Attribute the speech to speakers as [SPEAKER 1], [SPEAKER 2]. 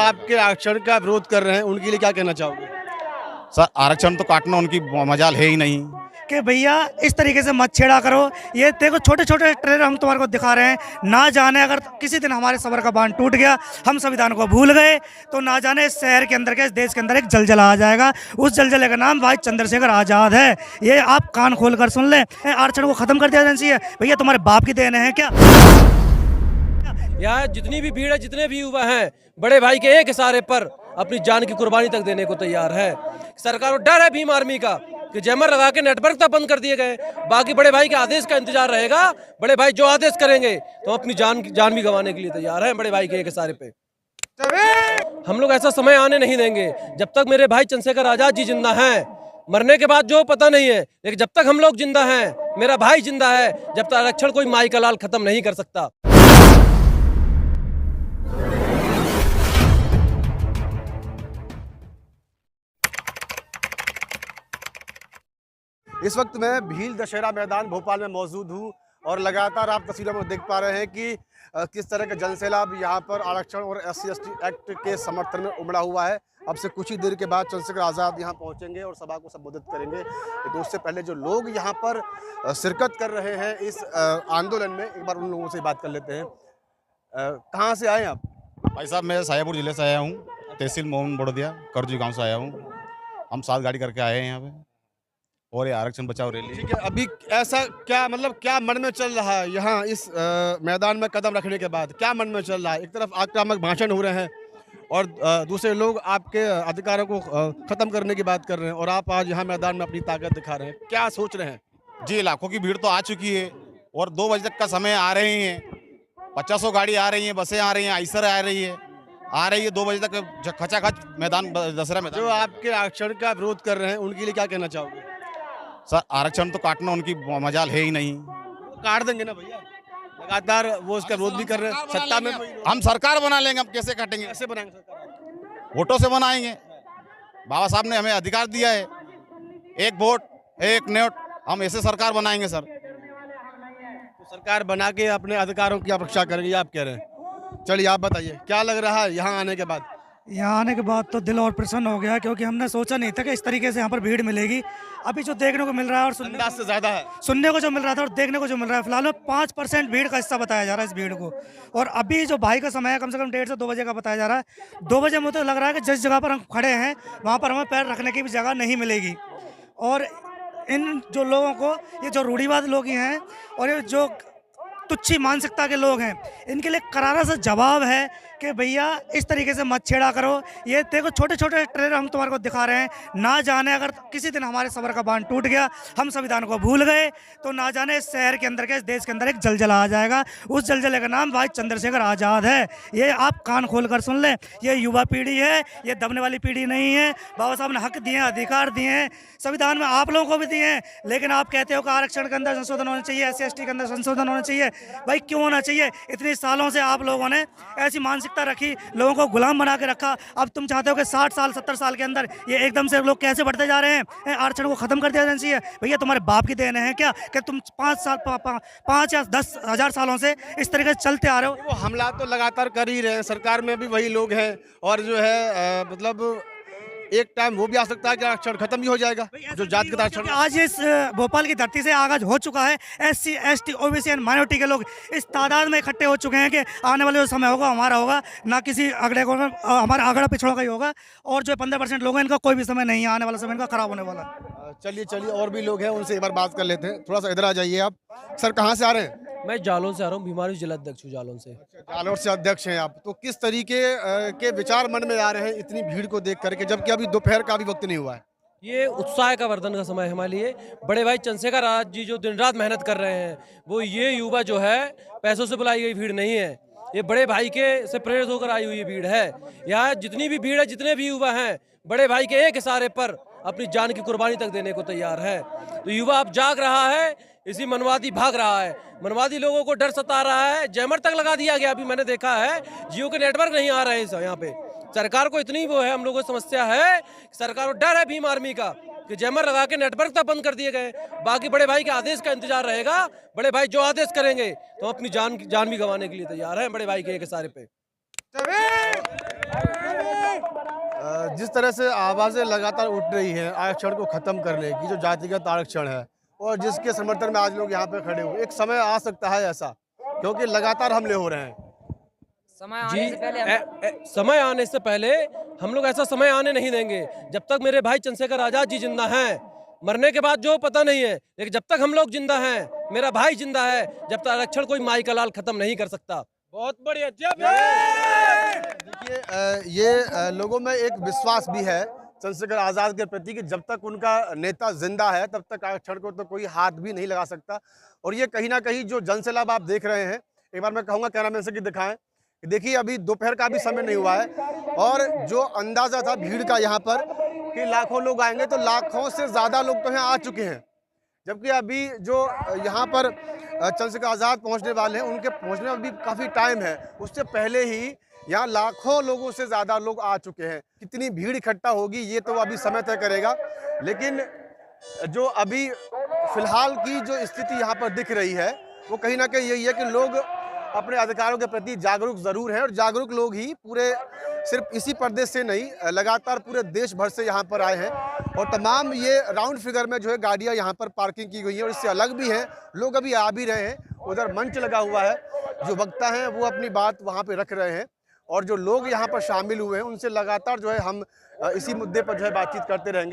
[SPEAKER 1] आपके आरक्षण का विरोध कर रहे हैं उनके लिए क्या कहना चाहोगे?
[SPEAKER 2] सर आरक्षण तो काटना उनकी मजाल है ही नहीं।
[SPEAKER 3] कि भैया इस तरीके से मत छेड़ा करो। ये देखो छोटे छोटे ट्रेलर हम तुम्हारे को दिखा रहे हैं, ना जाने अगर किसी दिन हमारे सबर का बांध टूट गया, हम संविधान को भूल गए, तो ना जाने इस शहर के अंदर के इस देश के अंदर एक जलजला आ जाएगा। उस जलजले का नाम भाई चंद्रशेखर आज़ाद है। ये आप कान खोल कर सुन लें। आरक्षण को खत्म कर दिया जाना चाहिए। भैया तुम्हारे बाप की देन है क्या?
[SPEAKER 4] यहाँ जितनी भी भीड़ है, जितने भी युवा हैं, बड़े भाई के एक इशारे पर अपनी जान की कुर्बानी तक देने को तैयार है। सरकार को डर है भीम आर्मी का कि जैमर लगा के नेटवर्क तक बंद कर दिए गए। बाकी बड़े भाई के आदेश का इंतजार रहेगा। बड़े भाई जो आदेश करेंगे तो अपनी जान भी गंवाने के लिए तैयार है। बड़े भाई के एक इशारे पे हम लोग ऐसा समय आने नहीं देंगे जब तक मेरे भाई चंद्रशेखर आजाद जी जिंदा हैं। मरने के बाद जो पता नहीं है, लेकिन जब तक हम लोग जिंदा हैं, मेरा भाई जिंदा है, जब तक आरक्षण कोई माई का लाल खत्म नहीं कर सकता।
[SPEAKER 1] इस वक्त मैं भील दशहरा मैदान भोपाल में मौजूद हूँ और लगातार आप तस्वीरों में देख पा रहे हैं कि किस तरह का जनसैलाब यहाँ पर आरक्षण और SC/ST एक्ट के समर्थन में उमड़ा हुआ है। अब से कुछ ही देर के बाद चंद्रशेखर आज़ाद यहाँ पहुँचेंगे और सभा को संबोधित करेंगे। तो उससे पहले जो लोग यहाँ पर शिरकत कर रहे हैं इस आंदोलन में, एक बार उन लोगों से बात कर लेते हैं। कहाँ से आए आप?
[SPEAKER 2] भाई साहब मैं शाजापुर जिले से आया हूँ, तहसील मोहन बोड़दिया करजू गाँव से आया हूँ। हम 7 गाड़ी करके आए हैं यहाँ पे और ये आरक्षण बचाओ रैली।
[SPEAKER 1] ठीक है, अभी ऐसा क्या मतलब क्या मन में चल रहा है यहाँ इस मैदान में कदम रखने के बाद? क्या मन में चल रहा है? एक तरफ आक्रामक भाषण हो रहे हैं और दूसरे लोग आपके अधिकारों को खत्म करने की बात कर रहे हैं और आप आज यहाँ मैदान में अपनी ताकत दिखा रहे हैं। क्या सोच रहे हैं?
[SPEAKER 2] जी लाखों की भीड़ तो आ चुकी है और 2 बजे तक का समय आ रहे हैं। 50 गाड़ी आ रही हैं, बसें आ रही हैं, आइसर आ रही है 2 बजे तक खचाखच मैदान दशहरा मैदान।
[SPEAKER 1] जो आपके आरक्षण का विरोध कर रहे हैं उनके लिए क्या कहना चाहोगे?
[SPEAKER 2] सर आरक्षण तो काटना उनकी मजाल है ही नहीं।
[SPEAKER 1] काट देंगे ना भैया, लगातार वो उसका विरोध भी कर रहे हैं। सत्ता में
[SPEAKER 2] हम सरकार बना लेंगे, हम कैसे काटेंगे?
[SPEAKER 1] कैसे बनाएंगे सरकार?
[SPEAKER 2] वोटों से बनाएंगे। बाबा साहब ने हमें अधिकार दिया है, एक वोट एक नोट, हम ऐसे सरकार बनाएंगे सर।
[SPEAKER 1] तो सरकार बना के अपने अधिकारों की रक्षा करेंगे आप कह रहे हैं। चलिए आप बताइए क्या लग रहा है यहाँ आने के बाद?
[SPEAKER 3] यहाँ आने के बाद तो दिल और प्रसन्न हो गया, क्योंकि हमने सोचा नहीं था कि इस तरीके से यहाँ पर भीड़ मिलेगी। अभी जो देखने को मिल रहा है और
[SPEAKER 1] अंदाज से ज्यादा है,
[SPEAKER 3] सुनने को जो मिल रहा था और देखने को जो मिल रहा है, फिलहाल में 5% भीड़ का हिस्सा बताया जा रहा है इस भीड़ को। और अभी जो भाई का समय है कम से कम 1:30 से 2 बजे का बताया जा रहा है। 2 बजे में तो लग रहा है कि जिस जगह पर हम खड़े हैं वहाँ पर हमें पैर रखने की भी जगह नहीं मिलेगी। और इन जो लोगों को, ये जो रूढ़िवाद लोग हैं और ये जो तुच्छी मानसिकता के लोग हैं, इनके लिए करारा सा जवाब है कि भैया इस तरीके से मत छेड़ा करो। ये देखो छोटे छोटे ट्रेलर हम तुम्हारे को दिखा रहे हैं, ना जाने अगर किसी दिन हमारे सबर का बांध टूट गया, हम संविधान को भूल गए, तो ना जाने इस शहर के अंदर के इस देश के अंदर एक जलजला आ जाएगा। उस जलजले का नाम भाई चंद्रशेखर आज़ाद है। ये आप कान खोल कर सुन लें। ये युवा पीढ़ी है, ये दबने वाली पीढ़ी नहीं है। बाबा साहब ने हक दिए हैं, अधिकार दिए हैं, संविधान में आप लोगों को भी दिए हैं। लेकिन आप कहते हो कि आरक्षण के अंदर संशोधन होना चाहिए, SC/ST के अंदर संशोधन होना चाहिए। भाई क्यों होना चाहिए? इतने सालों से आप लोगों ने ऐसी मानसिकता रखी, लोगों को गुलाम बना के रखा। अब तुम चाहते हो कि 60 साल 70 साल के अंदर ये एकदम से लोग कैसे बढ़ते जा रहे हैं? आरक्षण को खत्म कर दिया जाना चाहिए। भैया तुम्हारे बाप की देन है क्या कि तुम 5 या 10 हजार सालों से इस तरीके से चलते आ रहे हो?
[SPEAKER 1] वो हमला तो लगातार कर ही रहे हैं, सरकार में भी वही लोग हैं और जो है मतलब एक टाइम वो भी आ सकता है कि आरक्षण खत्म भी हो जाएगा। जो जाति का आरक्षण
[SPEAKER 3] आज इस भोपाल की धरती से आगाज हो चुका है। SC/ST OBC एंड माइनॉरिटी के लोग इस तादाद में इकट्ठे हो चुके हैं कि आने वाले जो समय होगा हमारा होगा, ना किसी अगड़े को, हमारा आगड़ा पिछड़ों का ही होगा। और जो 15% लोग हैं इनका कोई भी समय नहीं, आने वाला समय इनका खराब होने वाला है।
[SPEAKER 1] चलिए और भी लोग हैं, उनसे एक बार बात कर लेते हैं। थोड़ा सा इधर आ जाइए आप। सर कहाँ से आ रहे हैं?
[SPEAKER 4] मैं जालौन से आ रहा हूँ, बीमारी जिला अध्यक्ष हूँ जालौन से।
[SPEAKER 1] जालौर से अध्यक्ष हैं आप, तो किस तरीके के विचार मन में आ रहे हैं इतनी भीड़ को देख करके, जबकि अभी दोपहर का भी वक्त नहीं हुआ है?
[SPEAKER 4] ये उत्साह का वर्धन का समय है हमारे लिए। बड़े भाई चंद्रशेखर आजाद जी जो दिन रात मेहनत कर रहे हैं, वो ये युवा जो है पैसों से बुलाई गई भीड़ नहीं है, ये बड़े भाई के से प्रेरित होकर आई हुई भीड़ है। यहाँ जितनी भी भीड़ है, जितने भी युवा हैं, बड़े भाई के एक इशारे पर अपनी जान की कुर्बानी तक देने को तैयार है। तो युवा अब जाग रहा है, इसी मनवादी भाग रहा है। मनवादी लोगों को डर सता रहा है, जैमर तक लगा दिया गया। अभी मैंने देखा है जियो के नेटवर्क नहीं आ रहे हैं यहाँ पे। सरकार को इतनी वो है, हम लोगों को समस्या है, सरकार को डर है भीम आर्मी का कि जैमर लगा के नेटवर्क तक बंद कर दिए गए। बाकी बड़े भाई के आदेश का इंतजार रहेगा। बड़े भाई जो आदेश करेंगे तो अपनी जान भी गंवाने के लिए तैयार है। बड़े भाई के एक इशारे पे
[SPEAKER 1] जिस तरह से आवाज़ें लगातार उठ रही हैं आरक्षण को ख़त्म करने की, जो जातिगत आरक्षण है और जिसके समर्थन में आज लोग यहाँ पे खड़े हुए, एक समय आ सकता है ऐसा, क्योंकि लगातार हमले हो रहे हैं।
[SPEAKER 5] समय
[SPEAKER 4] जी
[SPEAKER 5] आने से पहले
[SPEAKER 4] समय आने से पहले हम लोग ऐसा समय आने नहीं देंगे। जब तक मेरे भाई चंद्रशेखर आजाद जी जिंदा हैं, मरने के बाद जो पता नहीं है, लेकिन जब तक हम लोग जिंदा हैं, मेरा भाई जिंदा है, जब तक आरक्षण कोई माई का लाल खत्म नहीं कर सकता। बहुत बढ़िया।
[SPEAKER 1] देखिए ये लोगों में एक विश्वास भी है चंद्रशेखर आज़ाद के प्रति कि जब तक उनका नेता जिंदा है तब तक आरक्षण को तो कोई हाथ भी नहीं लगा सकता। और ये कहीं ना कहीं जो जनसैलाब आप देख रहे हैं, एक बार मैं कहूँगा कैमरामैन से कि दिखाएं, देखिए अभी दोपहर का भी समय नहीं हुआ है और जो अंदाज़ा था भीड़ का यहाँ पर कि लाखों लोग आएंगे, तो लाखों से ज़्यादा लोग तो यहाँ आ चुके हैं। जबकि अभी जो यहाँ पर चंद्रशेखर आज़ाद पहुँचने वाले हैं, उनके पहुँचने में अभी काफ़ी टाइम है। उससे पहले ही यहाँ लाखों लोगों से ज़्यादा लोग आ चुके हैं। कितनी भीड़ इकट्ठा होगी ये तो अभी समय तय करेगा, लेकिन जो अभी फ़िलहाल की जो स्थिति यहाँ पर दिख रही है वो कहीं ना कहीं यही है कि लोग अपने अधिकारों के प्रति जागरूक ज़रूर हैं और जागरूक लोग ही पूरे सिर्फ इसी प्रदेश से नहीं, लगातार पूरे देश भर से यहाँ पर आए हैं। और तमाम ये राउंड फिगर में जो है गाड़ियाँ यहाँ पर पार्किंग की गई हैं और इससे अलग भी हैं, लोग अभी आ भी रहे हैं। उधर मंच लगा हुआ है, जो वक्ता हैं वो अपनी बात वहाँ पे रख रहे हैं और जो लोग यहाँ पर शामिल हुए हैं उनसे लगातार जो है हम इसी मुद्दे पर जो है बातचीत करते रहेंगे।